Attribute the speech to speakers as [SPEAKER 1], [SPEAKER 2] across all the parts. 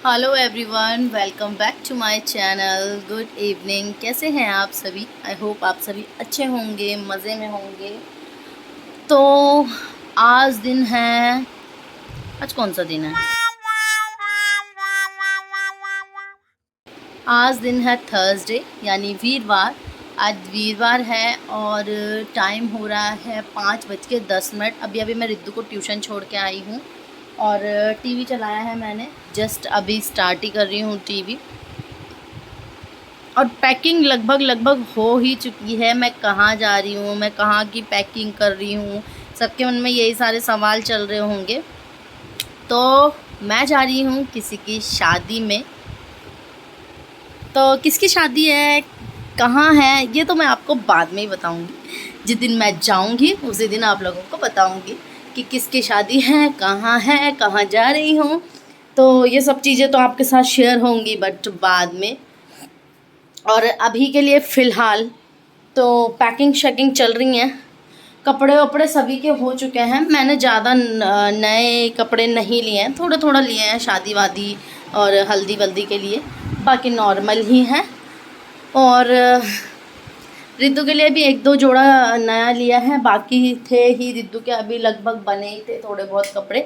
[SPEAKER 1] Hello everyone, welcome back to my channel. Good evening. कैसे हैं आप सभी? आई होप आप सभी अच्छे होंगे, मज़े में होंगे। तो आज दिन है, आज कौन सा दिन है? आज दिन है थर्सडे यानी वीरवार। आज वीरवार है और टाइम हो रहा है 5:10। अभी अभी मैं रिद्धू को ट्यूशन छोड़ के आई हूँ और टीवी चलाया है मैंने। जस्ट अभी स्टार्ट ही कर रही हूँ टीवी। और पैकिंग लगभग हो ही चुकी है। मैं कहाँ जा रही हूँ, मैं कहाँ की पैकिंग कर रही हूँ, सबके मन में यही सारे सवाल चल रहे होंगे। तो मैं जा रही हूँ किसी की शादी में। तो किसकी शादी है, कहाँ है, ये तो मैं आपको बाद में ही बताऊँगी। जिस दिन मैं जाऊँगी उसी दिन आप लोगों को बताऊँगी कि किसकी शादी है, कहाँ जा रही हूँ। तो ये सब चीज़ें तो आपके साथ शेयर होंगी बट बाद में। और अभी के लिए फ़िलहाल तो पैकिंग शैकिंग चल रही हैं। कपड़े वपड़े सभी के हो चुके हैं। मैंने ज़्यादा नए कपड़े नहीं लिए हैं, थोड़ा थोड़ा लिए हैं शादी वादी और हल्दी वल्दी के लिए, बाकी नॉर्मल ही हैं। और रिद्धू के लिए भी एक दो जोड़ा नया लिया है, बाकी थे ही रिद्धू के, अभी लगभग बने ही थे थोड़े बहुत कपड़े,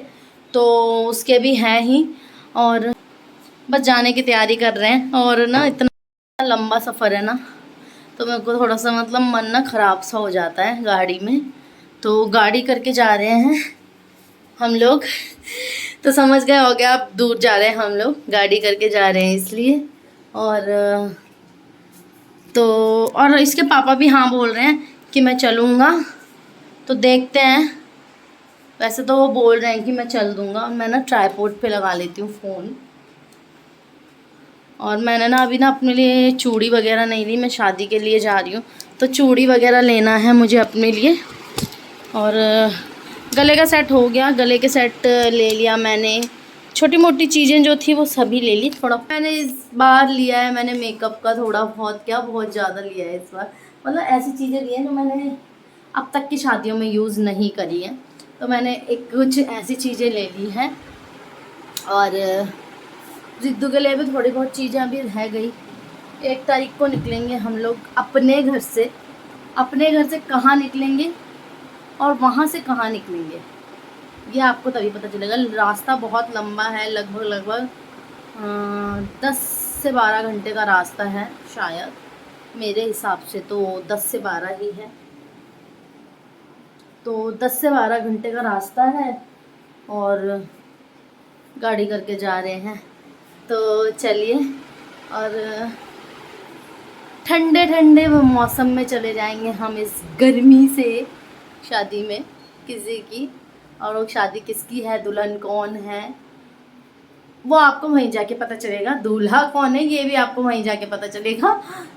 [SPEAKER 1] तो उसके भी हैं ही। और बस जाने की तैयारी कर रहे हैं। और ना इतना लंबा सफ़र है ना, तो मेरे को थोड़ा सा मतलब मन ना ख़राब सा हो जाता है गाड़ी में। तो गाड़ी करके जा रहे हैं हम लोग। तो समझ गए हो गया, आप दूर जा रहे हैं, हम लोग गाड़ी करके जा रहे हैं इसलिए। और तो और इसके पापा भी हाँ बोल रहे हैं कि मैं चलूँगा, तो देखते हैं। वैसे तो वो बोल रहे हैं कि मैं चल दूँगा। और मैं ना ट्राईपोड पे लगा लेती हूँ फ़ोन। और मैंने ना अभी ना अपने लिए चूड़ी वगैरह नहीं ली, मैं शादी के लिए जा रही हूँ तो चूड़ी वगैरह लेना है मुझे अपने लिए। और गले का सेट हो गया, गले के सेट ले लिया मैंने। छोटी मोटी चीज़ें जो थी वो सभी ले ली। थोड़ा मैंने इस बार लिया है, मैंने मेकअप का थोड़ा बहुत, क्या बहुत ज़्यादा लिया है इस बार। मतलब ऐसी चीज़ें ली हैं जो मैंने अब तक की शादियों में यूज़ नहीं करी हैं, तो मैंने एक कुछ ऐसी चीज़ें ले ली हैं। और रिद्धू के लिए भी थोड़ी बहुत चीज़ें अभी रह गई। 1 तारीख को निकलेंगे हम लोग अपने घर से। अपने घर से कहाँ निकलेंगे और वहाँ से कहाँ निकलेंगे ये आपको तभी पता चलेगा। रास्ता बहुत लंबा है, लगभग 10 से 12 घंटे का रास्ता है शायद, मेरे हिसाब से तो 10 से 12 ही है। तो 10 से 12 घंटे का रास्ता है और गाड़ी करके जा रहे हैं। तो चलिए, और ठंडे ठंडे मौसम में चले जाएंगे हम इस गर्मी से शादी में किसी की। और वो शादी किसकी है, दुल्हन कौन है, वो आपको वहीं जाके पता चलेगा। दूल्हा कौन है ये भी आपको वहीं जाके पता चलेगा।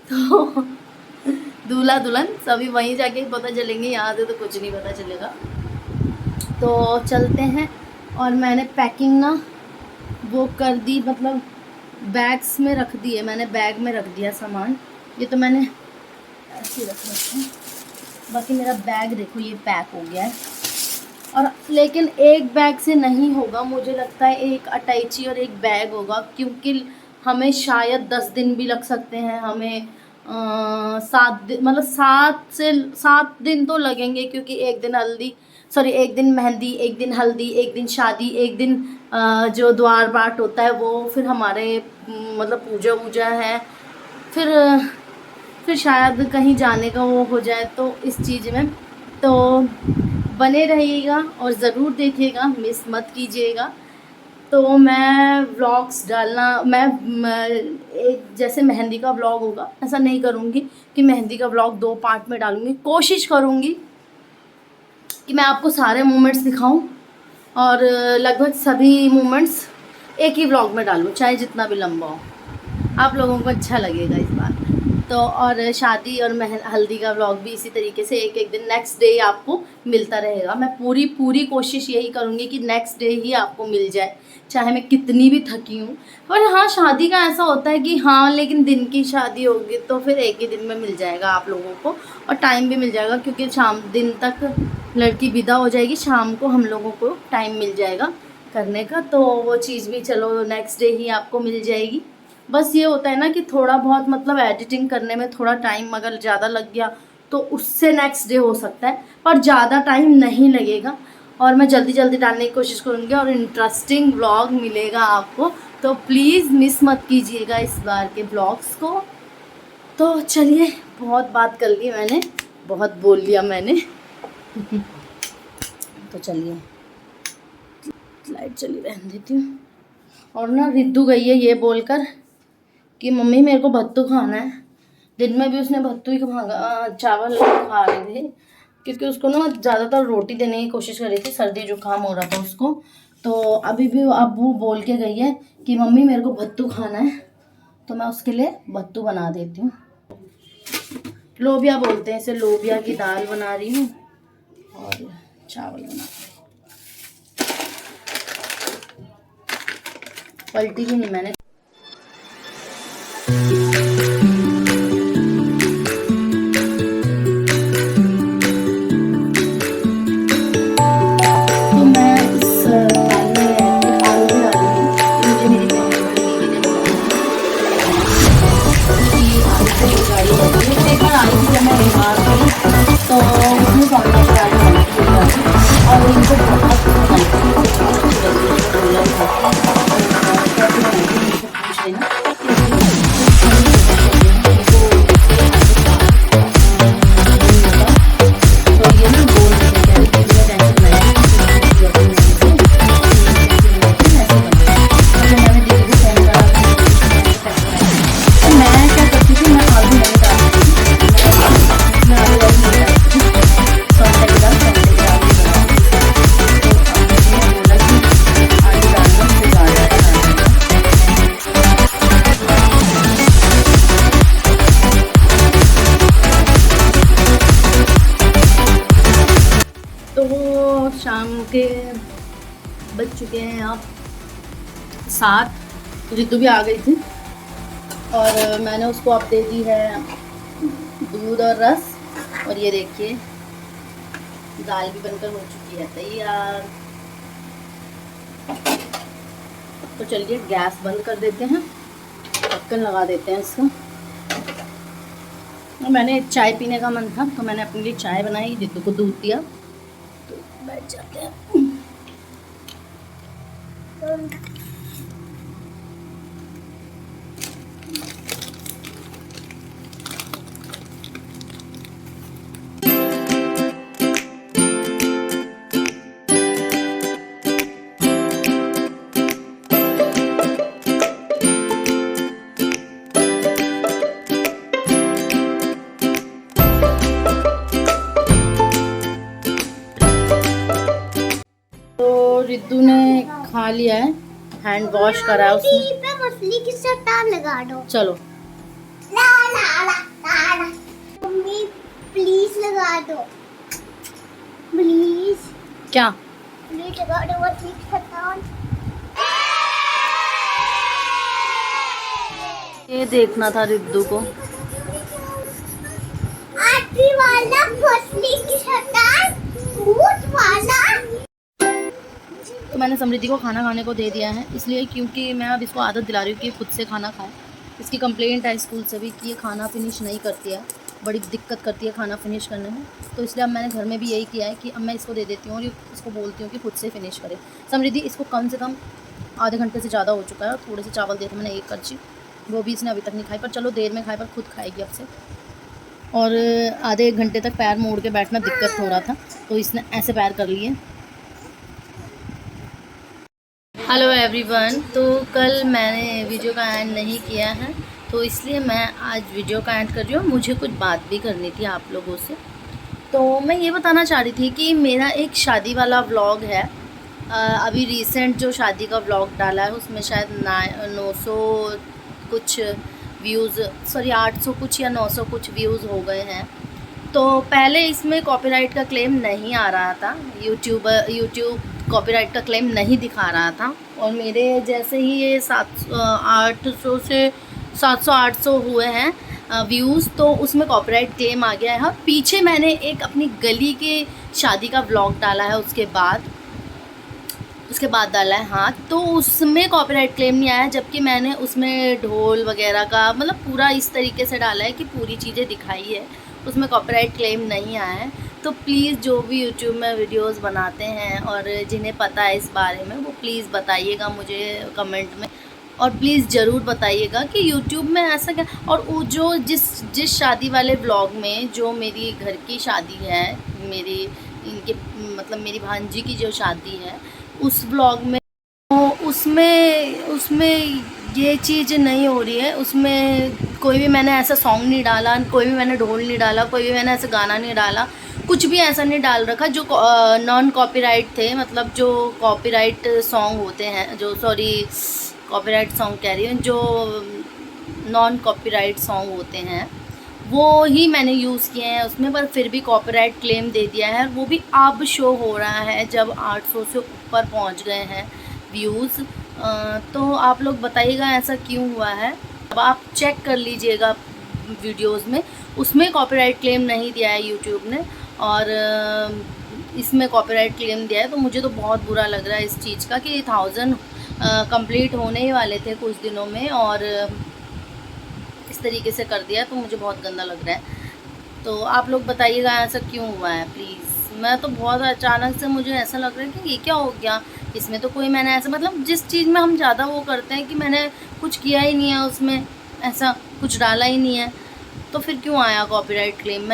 [SPEAKER 1] तो दूल्हा दुल्हन सभी वहीं जाके पता चलेंगे, यहाँ से तो कुछ नहीं पता चलेगा। तो चलते हैं। और मैंने पैकिंग ना वो कर दी, मतलब बैग्स में रख दिए, मैंने बैग में रख दिया सामान। ये तो मैंने ऐसे रख रखा है, बाकी मेरा बैग देखो ये पैक हो गया है। और लेकिन एक बैग से नहीं होगा, मुझे लगता है एक अटैची और एक बैग होगा, क्योंकि हमें शायद 10 दिन भी लग सकते हैं। हमें 7 दिन, मतलब 7 दिन तो लगेंगे, क्योंकि एक दिन मेहंदी, एक दिन हल्दी, एक दिन शादी, एक दिन जो द्वार बाट होता है वो, फिर हमारे मतलब पूजा वूजा है, फिर शायद कहीं जाने का वो हो जाए। तो इस चीज़ में तो बने रहिएगा और ज़रूर देखिएगा, मिस मत कीजिएगा। तो मैं व्लॉग्स डालना, मैं एक जैसे मेहंदी का व्लॉग होगा ऐसा नहीं करूँगी कि मेहंदी का व्लॉग 2 पार्ट में डालूँगी। कोशिश करूँगी कि मैं आपको सारे मोमेंट्स दिखाऊं और लगभग सभी मोमेंट्स एक ही व्लॉग में डालूं, चाहे जितना भी लंबा हो, आप लोगों को अच्छा लगेगा इस बार। तो और शादी और हल्दी का व्लॉग भी इसी तरीके से एक एक दिन नेक्स्ट डे आपको मिलता रहेगा। मैं पूरी कोशिश यही करूँगी कि नेक्स्ट डे ही आपको मिल जाए, चाहे मैं कितनी भी थकी हूँ। पर हाँ, शादी का ऐसा होता है कि हाँ, लेकिन दिन की शादी होगी तो फिर एक ही दिन में मिल जाएगा आप लोगों को, और टाइम भी मिल जाएगा, क्योंकि दिन तक लड़की विदा हो जाएगी, शाम को हम लोगों को टाइम मिल जाएगा। करने का, तो वो चीज़ भी चलो नेक्स्ट डे ही आपको मिल जाएगी। बस ये होता है ना कि थोड़ा बहुत मतलब एडिटिंग करने में थोड़ा टाइम अगर ज़्यादा लग गया तो उससे नेक्स्ट डे हो सकता है, पर ज़्यादा टाइम नहीं लगेगा और मैं जल्दी जल्दी डालने की कोशिश करूँगी और इंटरेस्टिंग व्लॉग मिलेगा आपको। तो प्लीज़ मिस मत कीजिएगा इस बार के ब्लॉग्स को। तो चलिए, बहुत बात कर ली मैंने, बहुत बोल लिया मैंने। तो चलिए लाइट चली रहने देती हूँ। और ना रिद्धू गई है ये बोलकर कि मम्मी मेरे को भत्तू खाना है। दिन में भी उसने भत्तू ही चावल खा रहे थे, क्योंकि उसको ना ज़्यादातर रोटी देने की कोशिश कर रही थी, सर्दी जुकाम हो रहा था उसको। तो अभी भी अब वो बोल के गई है कि मम्मी मेरे को भत्तू खाना है, तो मैं उसके लिए भत्तू बना देती हूँ। लोबिया बोलते हैं इसे, लोबिया की दाल बना रही हूँ और चावल बना रही हूँ। पलटी भी नहीं मैंने। शाम के बज चुके हैं आप 7। रितु भी आ गई थी और मैंने उसको अब दे दी है दूध और रस। और ये देखिए दाल भी बनकर हो चुकी है तैयार। तो चलिए गैस बंद कर देते हैं, ढक्कन लगा देते हैं इसका। मैंने चाय पीने का मन था तो मैंने अपने लिए चाय बनाई, रितु को दूध दिया, तो बैठ जाते हैं। रिद्धू ने खा लिया है, हैंड वॉश करा है उसने। पे मछली की चट्टान लगा दो। चलो ला ला ला ला। मम्मी प्लीज लगा दो, प्लीज। क्या प्लीज लगा दो मछली की चट्टान। ये देखना था रिद्धू को। आटी वाला मछली की चट्टान, भूत वाला। तो मैंने समृद्धि को खाना खाने को दे दिया है, इसलिए क्योंकि मैं अब इसको आदत दिला रही हूँ कि खुद से खाना खाए। इसकी कंप्लेंट है स्कूल से भी कि ये खाना फिनिश नहीं करती है, बड़ी दिक्कत करती है खाना फिनिश करने में। तो इसलिए अब मैंने घर में भी यही किया है कि अब मैं इसको दे देती हूँ और इसको बोलती हूँ कि खुद से फिनिश करे। समृद्धि इसको कम से कम आधे घंटे से ज़्यादा हो चुका है और थोड़े से चावल दिए थे मैंने, एक करछी, वो भी इसने अभी तक नहीं खाई। पर चलो देर में खाए पर खुद खाएगी अब से। और आधे एक घंटे तक पैर मोड़ के बैठना दिक्कत हो रहा था, तो इसने ऐसे पैर कर लिए। हेलो एवरीवन, तो कल मैंने वीडियो का एंड नहीं किया है, तो इसलिए मैं आज वीडियो का एंड कर रही हूँ। मुझे कुछ बात भी करनी थी आप लोगों से। तो मैं ये बताना चाह रही थी कि मेरा एक शादी वाला व्लॉग है। अभी रिसेंट जो शादी का व्लॉग डाला है उसमें शायद 900 कुछ व्यूज़, सॉरी 800 कुछ या 900 कुछ व्यूज़ हो गए हैं। तो पहले इसमें कॉपीराइट का क्लेम नहीं आ रहा था, यूट्यूब कॉपीराइट का क्लेम नहीं दिखा रहा था। और मेरे जैसे ही ये 800 से 700-800 हुए हैं व्यूज़, तो उसमें कॉपीराइट क्लेम आ गया है। पीछे मैंने एक अपनी गली के शादी का व्लॉग डाला है उसके बाद, उसके बाद डाला है हाँ, तो उसमें कॉपीराइट क्लेम नहीं आया, जबकि मैंने उसमें ढोल वगैरह का मतलब पूरा इस तरीके से डाला है कि पूरी चीज़ें दिखाई है, उसमें कॉपीराइट क्लेम नहीं आया है। तो प्लीज़ जो भी यूट्यूब में वीडियोस बनाते हैं और जिन्हें पता है इस बारे में, वो प्लीज़ बताइएगा मुझे कमेंट में, और प्लीज़ ज़रूर बताइएगा कि यूट्यूब में ऐसा क्या। और वो जो जिस शादी वाले ब्लॉग में, जो मेरी घर की शादी है, मेरी इनके मतलब मेरी भांजी की जो शादी है, उस ब्लॉग में, तो उसमें उसमें ये चीज़ नहीं हो रही है। उसमें कोई भी मैंने ऐसा सॉन्ग नहीं डाला, कोई भी मैंने ढोल नहीं डाला, कोई भी मैंने ऐसा गाना नहीं डाला, कुछ भी ऐसा नहीं डाल रखा जो नॉन कॉपीराइट थे। मतलब जो कॉपीराइट सॉन्ग होते हैं, जो सॉरी कॉपीराइट सॉन्ग कह रही हूँ, जो नॉन कॉपीराइट सॉन्ग होते हैं वो ही मैंने यूज़ किए हैं उसमें, पर फिर भी कॉपीराइट क्लेम दे दिया है। वो भी अब शो हो रहा है जब 800 से ऊपर पहुंच गए हैं व्यूज़। तो आप लोग बताइएगा ऐसा क्यों हुआ है। अब आप चेक कर लीजिएगा वीडियोस में, उसमें कॉपीराइट क्लेम नहीं दिया है यूट्यूब ने, और इसमें कॉपीराइट क्लेम दिया है। तो मुझे तो बहुत बुरा लग रहा है इस चीज़ का कि 1000 कंप्लीट होने ही वाले थे कुछ दिनों में, और इस तरीके से कर दिया, तो मुझे बहुत गंदा लग रहा है। तो आप लोग बताइएगा ऐसा क्यों हुआ है प्लीज़। मैं तो बहुत अचानक से मुझे ऐसा लग रहा है कि ये क्या हो गया, इसमें तो कोई मैंने ऐसा मतलब जिस चीज़ में हम ज़्यादा वो करते हैं कि मैंने कुछ किया ही नहीं है, उसमें ऐसा कुछ डाला ही नहीं है, तो फिर क्यों आया कॉपीराइट क्लेम।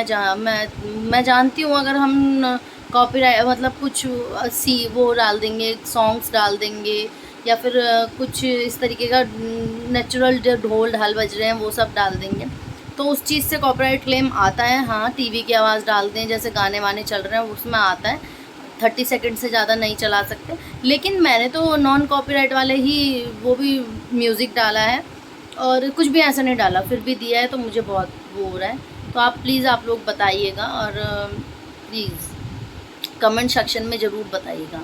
[SPEAKER 1] मैं जानती हूँ अगर हम कॉपीराइट मतलब कुछ वो डाल देंगे, सॉन्ग्स डाल देंगे, या फिर कुछ इस तरीके का नेचुरल जो ढोल ढाल बज रहे हैं वो सब डाल देंगे, तो उस चीज़ से कॉपीराइट क्लेम आता है। हाँ, टीवी की आवाज़ डालते हैं, जैसे गाने वाने चल रहे हैं उसमें आता है, 30 सेकंड से ज़्यादा नहीं चला सकते। लेकिन मैंने तो नॉन कॉपीराइट वाले ही वो भी म्यूज़िक डाला है, और कुछ भी ऐसा नहीं डाला, फिर भी दिया है, तो मुझे बहुत वो हो रहा है। तो आप प्लीज़ आप लोग बताइएगा, और प्लीज़ कमेंट सेक्शन में ज़रूर बताइएगा।